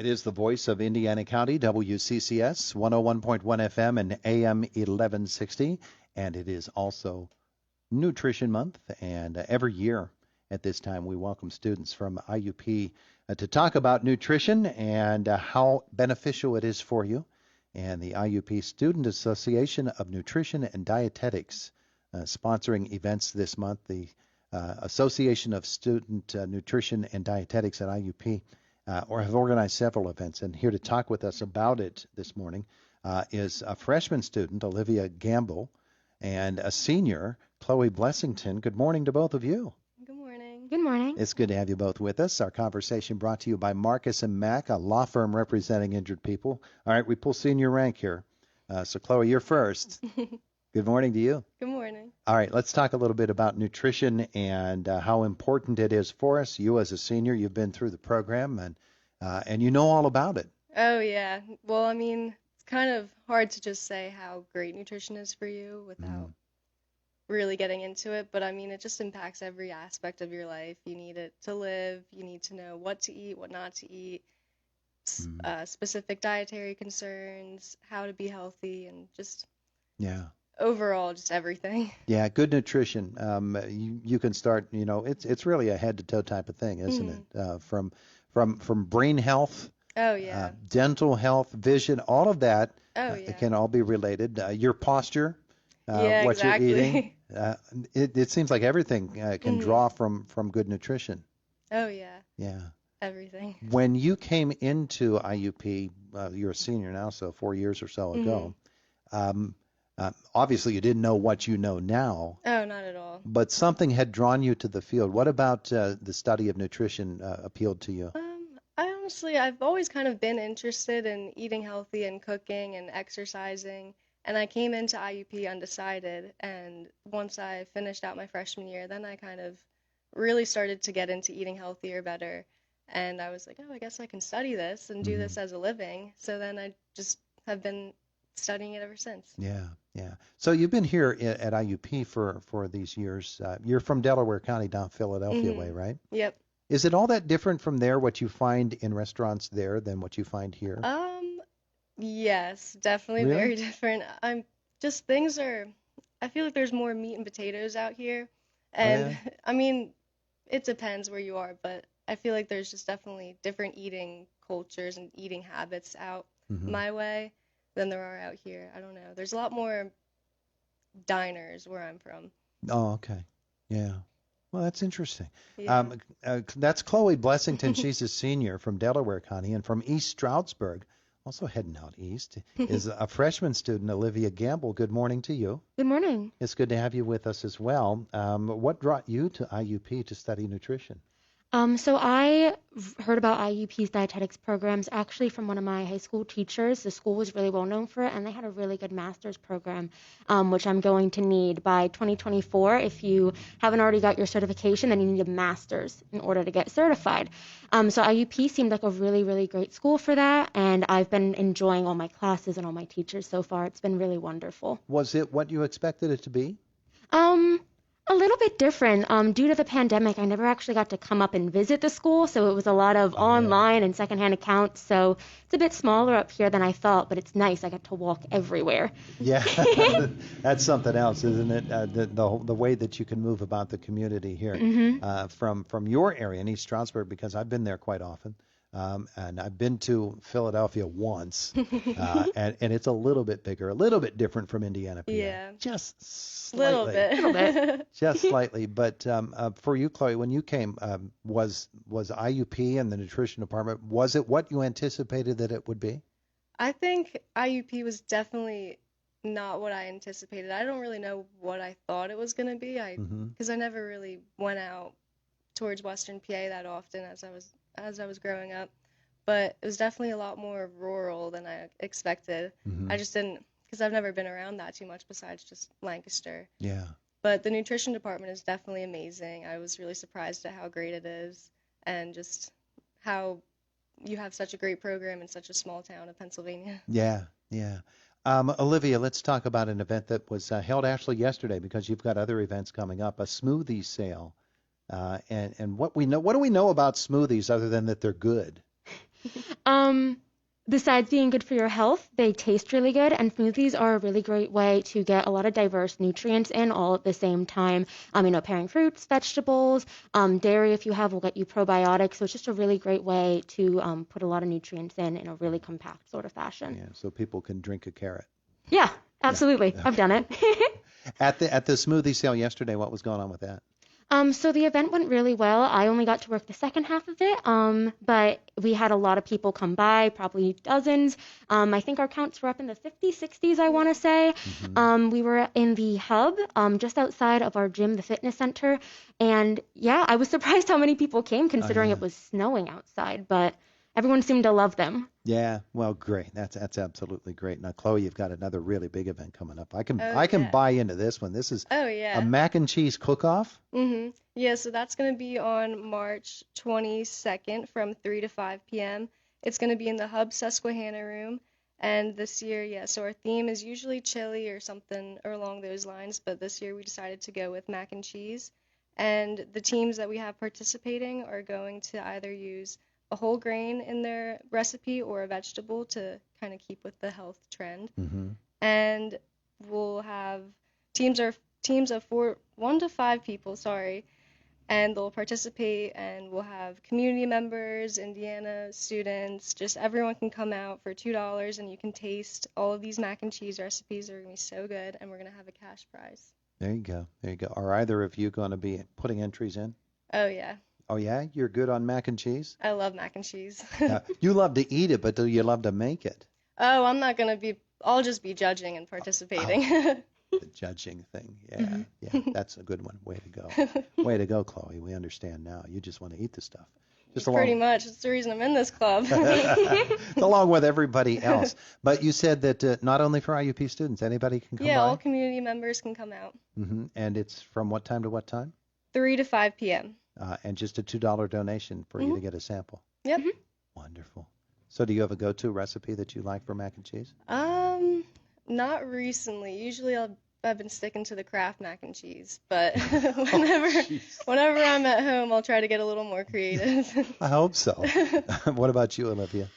It is the voice of Indiana County, WCCS, 101.1 FM and AM 1160. And it is also Nutrition Month. And every year at this time, we welcome students from IUP to talk about nutrition and how beneficial it is for you. And the IUP Student Association of Nutrition and Dietetics sponsoring events this month. The Association of Student Nutrition and Dietetics at IUP or have organized several events. And here to talk with us about it this morning is a freshman student, Olivia Gambill, and a senior, Chloe Blessington. Good morning to both of you. Good morning. Good morning. It's good to have you both with us. Our conversation brought to you by Marcus & Mack, a law firm representing injured people. All right, we pull senior rank here. So, Chloe, you're first. Good morning to you. Good morning. All right, let's talk a little bit about nutrition and how important it is for us. You as a senior, you've been through the program and you know all about it. Oh, yeah. Well, I mean, it's kind of hard to just say how great nutrition is for you without really getting into it. But, I mean, it just impacts every aspect of your life. You need it to live. You need to know what to eat, what not to eat, specific dietary concerns, how to be healthy, and just... Yeah. Overall, just everything. Yeah, good nutrition. You can start. You know, it's really a head to toe type of thing, isn't it? From brain health. Oh yeah. Dental health, vision, all of that. Oh yeah. Can all be related. Your posture. Yeah, what exactly. you're eating. It seems like everything can draw from good nutrition. Oh yeah. Yeah. Everything. When you came into IUP, you're a senior now, so 4 years or so ago. Obviously, you didn't know what you know now. Oh, not at all. But something had drawn you to the field. What about the study of nutrition appealed to you? I've always kind of been interested in eating healthy and cooking and exercising. And I came into IUP undecided. And once I finished out my freshman year, then I kind of really started to get into eating healthier, better. And I was like, oh, I guess I can study this and do this as a living. So then I just have been studying it ever since. Yeah. So you've been here at IUP for these years. You're from Delaware County, down Philadelphia way, right? Yep. Is it all that different from there, what you find in restaurants there, than what you find here? Yes, definitely Really? very different. I feel like there's more meat and potatoes out here. And I mean, it depends where you are, but I feel like there's just definitely different eating cultures and eating habits out my way than there are out here. I don't know. There's a lot more diners where I'm from. Oh, okay. Yeah. Well, that's interesting. Yeah. That's Chloe Blessington. She's a senior from Delaware County, and from East Stroudsburg, also heading out east, is a freshman student, Olivia Gambill. Good morning to you. Good morning. It's good to have you with us as well. What brought you to IUP to study nutrition? So I heard about IUP's dietetics programs actually from one of my high school teachers. The school was really well known for it, and they had a really good master's program, which I'm going to need by 2024. If you haven't already got your certification, then you need a master's in order to get certified. So IUP seemed like a really, really great school for that, and I've been enjoying all my classes and all my teachers so far. It's been really wonderful. Was it what you expected it to be? A little bit different. Due to the pandemic, I never actually got to come up and visit the school, so it was a lot of online and secondhand accounts. So it's a bit smaller up here than I thought, but it's nice. I get to walk everywhere. Yeah, that's something else, isn't it? The way that you can move about the community here from your area in East Stroudsburg, because I've been there quite often. And I've been to Philadelphia once, and it's a little bit bigger, a little bit different from Indiana, PA. Yeah. Just slightly. Little bit. Just slightly. But for you, Chloe, when you came, was IUP and the nutrition department, was it what you anticipated that it would be? I think IUP was definitely not what I anticipated. I don't really know what I thought it was going to be, because I never really went out towards Western PA that often as I was growing up, but it was definitely a lot more rural than I expected. I just didn't, because I've never been around that too much besides just Lancaster. Yeah. But the nutrition department is definitely amazing. I was really surprised at how great it is and just how you have such a great program in such a small town of Pennsylvania. Yeah. Olivia, let's talk about an event that was held actually yesterday, because you've got other events coming up, a smoothie sale. And what do we know about smoothies other than that they're good? Besides being good for your health, they taste really good, and smoothies are a really great way to get a lot of diverse nutrients in all at the same time. Pairing fruits, vegetables, dairy if you have will get you probiotics. So it's just a really great way to put a lot of nutrients in a really compact sort of fashion. Yeah, so people can drink a carrot. Yeah, absolutely. Yeah. I've done it. At the smoothie sale yesterday, what was going on with that? So the event went really well. I only got to work the second half of it, but we had a lot of people come by, probably dozens. I think our counts were up in the 50s, 60s, I want to say. We were in the hub, just outside of our gym, the fitness center. And yeah, I was surprised how many people came considering it was snowing outside, but everyone seemed to love them. Yeah, well, great. That's absolutely great. Now, Chloe, you've got another really big event coming up. I can buy into this one. This is a mac and cheese cook-off. Yeah, so that's going to be on March 22nd from 3 to 5 p.m. It's going to be in the Hub Susquehanna room. And this year, so our theme is usually chili or something or along those lines, but this year we decided to go with mac and cheese. And the teams that we have participating are going to either use a whole grain in their recipe or a vegetable to kind of keep with the health trend. And we'll have teams of 1 to 5 people, and they'll participate, and we'll have community members, Indiana students, just everyone can come out for $2, and you can taste all of these mac and cheese recipes. They're going to be so good, and we're going to have a cash prize. There you go. Are either of you going to be putting entries in? Oh, yeah. Oh, yeah? You're good on mac and cheese? I love mac and cheese. You love to eat it, but do you love to make it? Oh, I'm not going to be, I'll just be judging and participating. The judging thing. Yeah, that's a good one. Way to go. Way to go, Chloe. We understand now. You just want to eat the stuff. Pretty much. That's the reason I'm in this club. Along with everybody else. But you said that not only for IUP students, anybody can come by? Yeah, all community members can come out. And it's from what time to what time? 3 to 5 p.m. And just a $2 donation for you to get a sample. Yep. Wonderful. So do you have a go-to recipe that you like for mac and cheese? Not recently. Usually I've been sticking to the Kraft mac and cheese, but whenever I'm at home, I'll try to get a little more creative. I hope so. What about you, Olivia?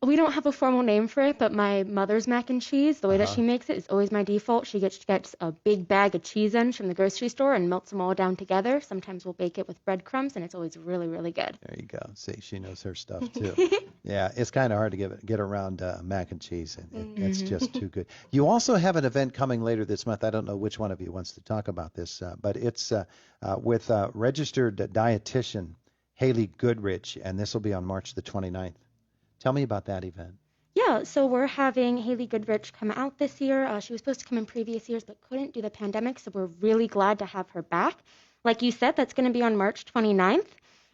We don't have a formal name for it, but my mother's mac and cheese, the way that she makes it is always my default. She gets a big bag of cheese ends from the grocery store and melts them all down together. Sometimes we'll bake it with breadcrumbs, and it's always really, really good. There you go. See, she knows her stuff too. Yeah, it's kind of hard to get around mac and cheese. It's just too good. You also have an event coming later this month. I don't know which one of you wants to talk about this, but it's with registered dietitian Haley Goodrich, and this will be on March the 29th. Tell me about that event. Yeah, so we're having Haley Goodrich come out this year. She was supposed to come in previous years, but couldn't due to the pandemic, so we're really glad to have her back. Like you said, that's going to be on March 29th,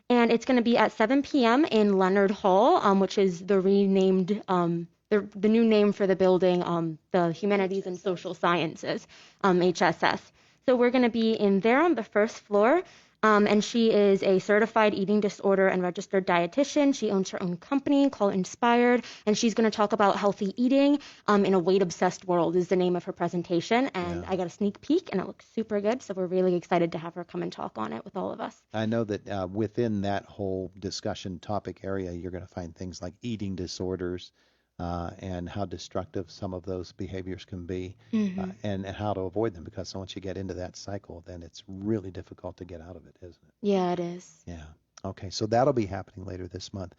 and it's going to be at 7 p.m. in Leonard Hall, which is the renamed, the new name for the building, the Humanities and Social Sciences, HSS. So we're going to be in there on the first floor. And she is a certified eating disorder and registered dietitian. She owns her own company called Inspired, and she's going to talk about healthy eating in a weight-obsessed world is the name of her presentation. And I got a sneak peek, and it looks super good, so we're really excited to have her come and talk on it with all of us. I know that within that whole discussion topic area, you're going to find things like eating disorders, and how destructive some of those behaviors can be, and how to avoid them, because once you get into that cycle, then it's really difficult to get out of it, isn't it? Yeah, it is. Yeah. Okay, so that'll be happening later this month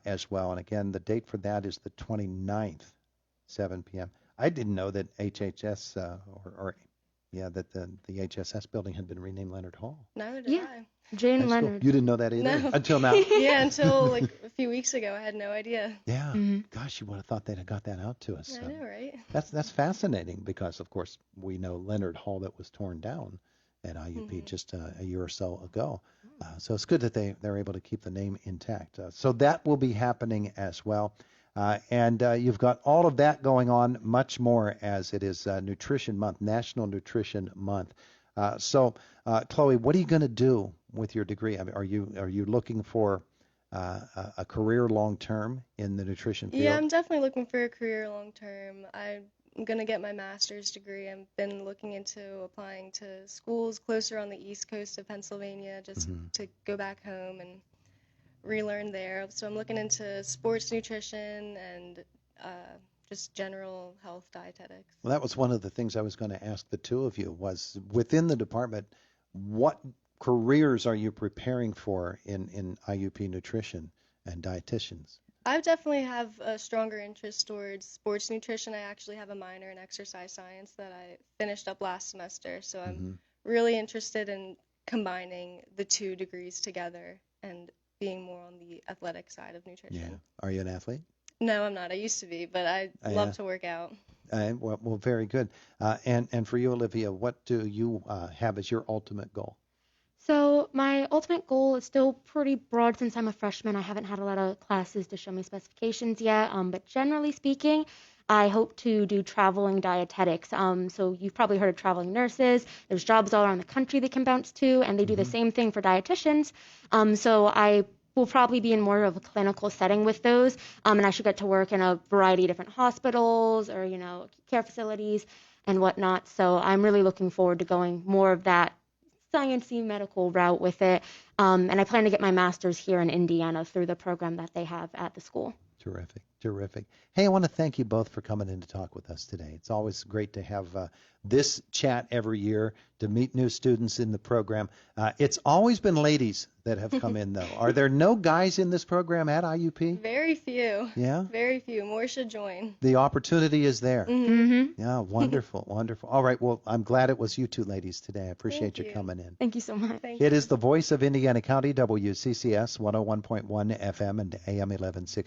as well. And again, the date for that is the 29th, 7 p.m. I didn't know that HHS, that the HSS building had been renamed Leonard Hall. Neither did I. Jane That's Leonard. Cool. You didn't know that either? No. Until now? Yeah, until like a few weeks ago. I had no idea. Yeah. Gosh, you would have thought they'd have got that out to us. I know, right? That's fascinating because, of course, we know Leonard Hall that was torn down at IUP just a year or so ago. So it's good that they're able to keep the name intact. So that will be happening as well. And you've got all of that going on, much more, as it is Nutrition Month, National Nutrition Month. So, Chloe, what are you going to do with your degree? I mean, are you looking for a career long term in the nutrition field? Yeah, I'm definitely looking for a career long term. I'm going to get my master's degree. I've been looking into applying to schools closer on the east coast of Pennsylvania just to go back home and relearn there. So I'm looking into sports nutrition and just general health dietetics. Well, that was one of the things I was going to ask the two of you was within the department, what careers are you preparing for in IUP nutrition and dietitians? I definitely have a stronger interest towards sports nutrition. I actually have a minor in exercise science that I finished up last semester, so I'm really interested in combining the two degrees together and being more on the athletic side of nutrition. Yeah. Are you an athlete? No, I'm not. I used to be, but I love to work out. Well, very good. And for you, Olivia, what do you have as your ultimate goal? So my ultimate goal is still pretty broad since I'm a freshman. I haven't had a lot of classes to show me specifications yet, but generally speaking, I hope to do traveling dietetics. So you've probably heard of traveling nurses. There's jobs all around the country they can bounce to, and they do the same thing for dietitians. So I will probably be in more of a clinical setting with those, and I should get to work in a variety of different hospitals or, care facilities and whatnot. So I'm really looking forward to going more of that sciencey medical route with it. And I plan to get my master's here in Indiana through the program that they have at the school. Terrific, terrific. Hey, I want to thank you both for coming in to talk with us today. It's always great to have this chat every year to meet new students in the program. It's always been ladies that have come in, though. Are there no guys in this program at IUP? Very few. Yeah? Very few. More should join. The opportunity is there. Mm-hmm. Yeah, wonderful, wonderful. All right, well, I'm glad it was you two ladies today. I appreciate you coming in. Thank you so much. It is the voice of Indiana County, WCCS 101.1 FM and AM 1160.